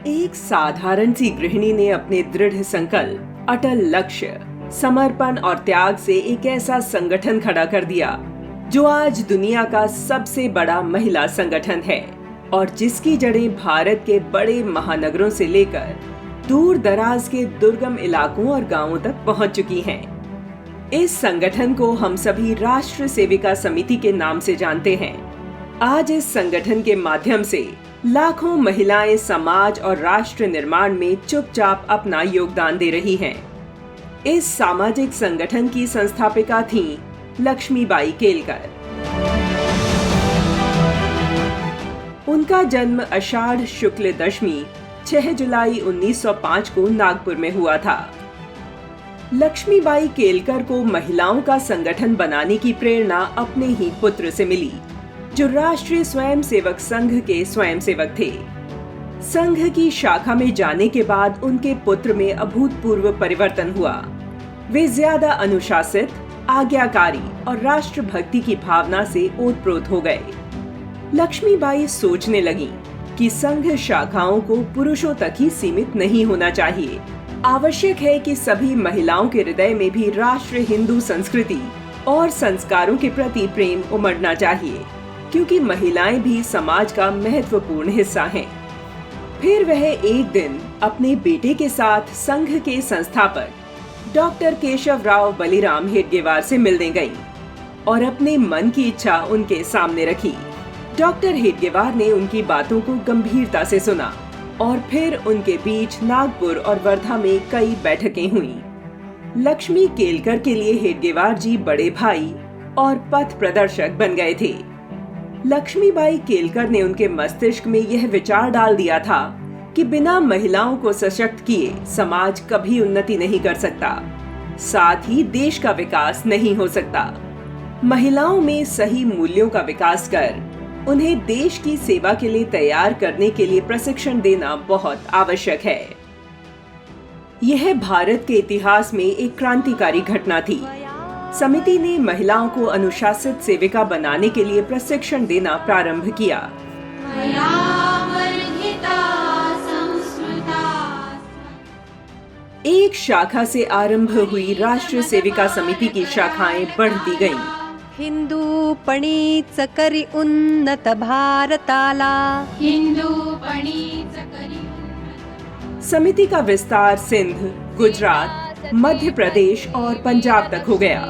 एक साधारण सी गृहिणी ने अपने दृढ़ संकल्प, अटल लक्ष्य, समर्पण और त्याग से एक ऐसा संगठन खड़ा कर दिया जो आज दुनिया का सबसे बड़ा महिला संगठन है और जिसकी जड़ें भारत के बड़े महानगरों से लेकर दूर दराज के दुर्गम इलाकों और गांवों तक पहुंच चुकी हैं। इस संगठन को हम सभी राष्ट्र सेविका समिति के नाम से जानते हैं। आज इस संगठन के माध्यम से लाखों महिलाएं समाज और राष्ट्र निर्माण में चुपचाप अपना योगदान दे रही हैं। इस सामाजिक संगठन की संस्थापिका थीं लक्ष्मीबाई केलकर। उनका जन्म आषाढ़ शुक्ल दशमी 6 जुलाई 1905 को नागपुर में हुआ था। लक्ष्मीबाई केलकर को महिलाओं का संगठन बनाने की प्रेरणा अपने ही पुत्र से मिली, जो राष्ट्रीय स्वयंसेवक संघ के स्वयंसेवक थे। संघ की शाखा में जाने के बाद उनके पुत्र में अभूतपूर्व परिवर्तन हुआ। वे ज्यादा अनुशासित, आज्ञाकारी और राष्ट्रभक्ति की भावना से ओतप्रोत हो गए। लक्ष्मीबाई सोचने लगी कि संघ शाखाओं को पुरुषों तक ही सीमित नहीं होना चाहिए। आवश्यक है कि सभी महिलाओं के हृदय में भी राष्ट्र हिंदू संस्कृति और संस्कारों के प्रति प्रेम उमड़ना चाहिए, क्योंकि महिलाएं भी समाज का महत्वपूर्ण हिस्सा हैं। फिर वह एक दिन अपने बेटे के साथ संघ के संस्थापक डॉक्टर केशवराव बलिराम हेडगेवार से मिलने गई और अपने मन की इच्छा उनके सामने रखी। डॉक्टर हेडगेवार ने उनकी बातों को गंभीरता से सुना और फिर उनके बीच नागपुर और वर्धा में कई बैठकें हुईं। लक्ष्मी केलकर के लिए हेडगेवार जी बड़े भाई और पथ प्रदर्शक बन गए थे। लक्ष्मीबाई केलकर ने उनके मस्तिष्क में यह विचार डाल दिया था कि बिना महिलाओं को सशक्त किए समाज कभी उन्नति नहीं कर सकता, साथ ही देश का विकास नहीं हो सकता। महिलाओं में सही मूल्यों का विकास कर उन्हें देश की सेवा के लिए तैयार करने के लिए प्रशिक्षण देना बहुत आवश्यक है। यह भारत के इतिहास में एक क्रांतिकारी घटना थी। समिति ने महिलाओं को अनुशासित सेविका बनाने के लिए प्रशिक्षण देना प्रारंभ किया। एक शाखा से आरंभ हुई राष्ट्र सेविका समिति की शाखाएं बढ़ती गईं। हिंदू पणीच करी उन्नत भारताला, हिंदू पणीच करी। समिति का विस्तार सिंध, गुजरात, मध्य प्रदेश और पंजाब तक हो गया।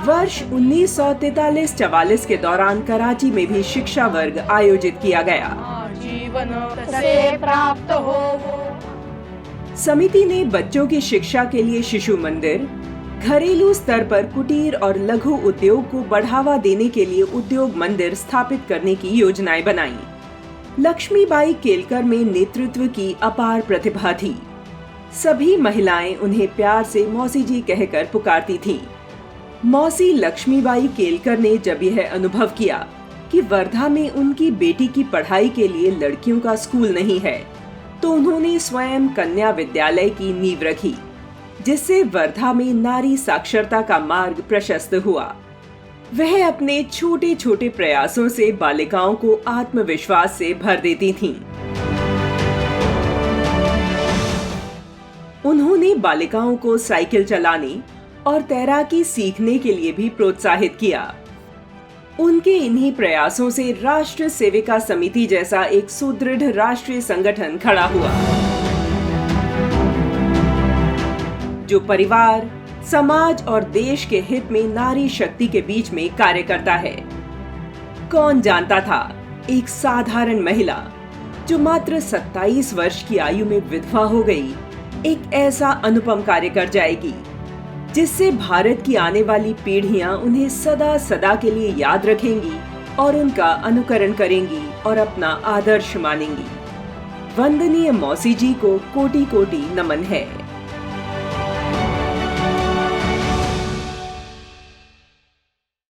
वर्ष 1943-44 के दौरान कराची में भी शिक्षा वर्ग आयोजित किया गया। समिति ने बच्चों की शिक्षा के लिए शिशु मंदिर, घरेलू स्तर पर कुटीर और लघु उद्योग को बढ़ावा देने के लिए उद्योग मंदिर स्थापित करने की योजनाएं बनाई। लक्ष्मीबाई केलकर में नेतृत्व की अपार प्रतिभा थी। सभी महिलाएं उन्हें प्यार से मौसी जी कहकर पुकारती थीं। मौसी लक्ष्मीबाई केलकर ने जब यह अनुभव किया कि वर्धा में उनकी बेटी की पढ़ाई के लिए लड़कियों का स्कूल नहीं है, तो उन्होंने स्वयं कन्या विद्यालय की नींव रखी, जिससे वर्धा में नारी साक्षरता का मार्ग प्रशस्त हुआ। वह अपने छोटे छोटे प्रयासों से बालिकाओं को आत्मविश्वास से भर देती थीं। उन्होंने बालिकाओं को साइकिल चलाने और तैराकी सीखने के लिए भी प्रोत्साहित किया। उनके इन्हीं प्रयासों से राष्ट्र सेविका समिति जैसा एक सुदृढ़ राष्ट्रीय संगठन खड़ा हुआ, जो परिवार, समाज और देश के हित में नारी शक्ति के बीच में कार्य करता है। कौन जानता था एक साधारण महिला जो मात्र 27 वर्ष की आयु में विधवा हो गई, एक ऐसा अनुपम कार्य कर जाएगी जिससे भारत की आने वाली पीढ़ियां उन्हें सदा सदा के लिए याद रखेंगी और उनका अनुकरण करेंगी और अपना आदर्श मानेंगी। वंदनीय मौसी जी को कोटि कोटि नमन है।